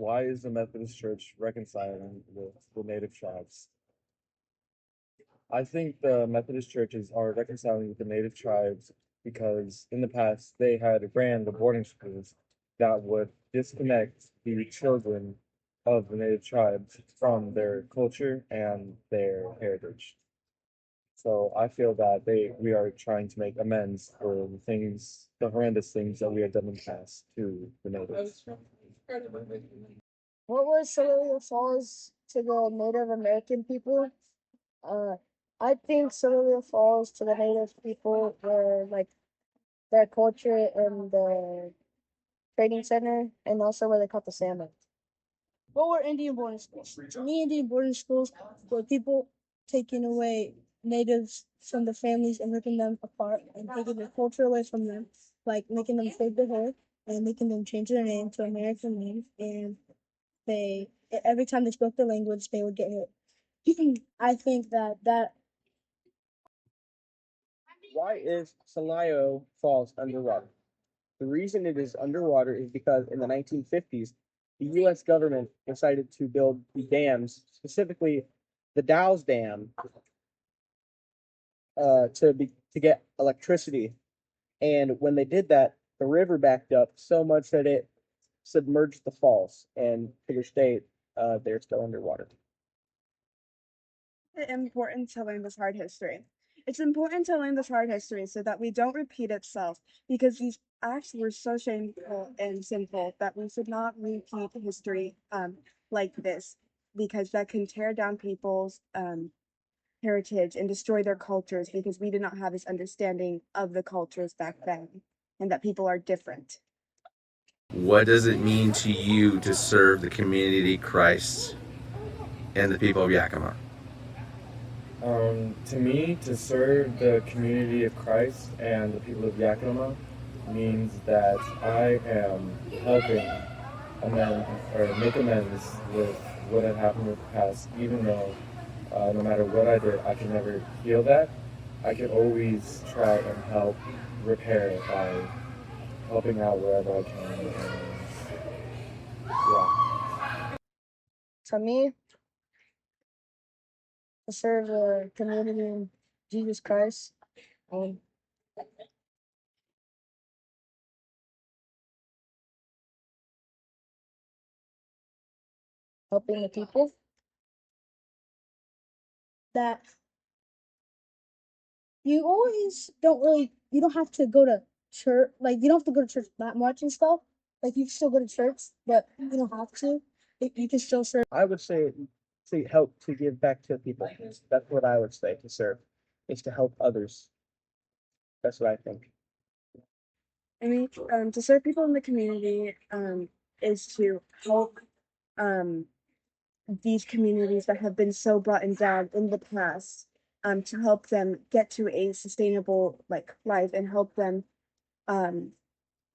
Why is the Methodist Church reconciling with the native tribes? I think the Methodist churches are reconciling with the native tribes because in the past they had ran the boarding schools that would disconnect the children of the native tribes from their culture and their heritage. So I feel that we are trying to make amends for the horrendous things that we have done in the past to the natives. What was Seminole Falls to the Native American people? Uh, I think Seminole Falls to the Native people were like their culture and the trading center, and also where they caught the salmon. What were Indian boarding schools? To me, Indian boarding schools were people taking away natives from the families and ripping them apart and taking their culture away from them, like making them fade their hair and making them change their name to American names. And they every time they spoke the language, they would get hit. I think that Why is Salayo Falls underwater? The reason it is underwater is because in the 1950s, the U.S. government decided to build the dams, specifically the Dow's Dam, to get electricity. And when they did that, the river backed up so much that it submerged the falls, and to this day, they're still underwater. Important to learn this hard history. It's important to learn this hard history so that we don't repeat itself, because these acts were so shameful and sinful that we should not repeat history like this, because that can tear down people's heritage and destroy their cultures, because we did not have this understanding of the cultures back then and that people are different. What does it mean to you to serve the community, Christ, and the people of Yakima? To me, to serve the community of Christ and the people of Yakima means that I am helping make amends with what had happened in the past, even though no matter what I did, I can never heal that. I can always try and help repair it by helping out wherever I can. And, yeah. to me, to serve the community in Jesus Christ, um, helping the people that you don't have to go to church, like you don't have to go to church that much and stuff, like you can still go to church, but you don't have to. You can still serve. I would say to help to give back to people. That's what I would say to serve, is to help others. That's what I think. I mean, to serve people in the community is to help these communities that have been so brought down in the past, to help them get to a sustainable life and help them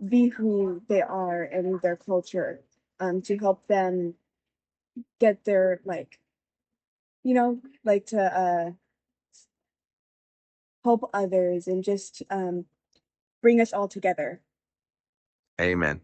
be who they are and their culture, to help them get their to help others and just bring us all together. Amen.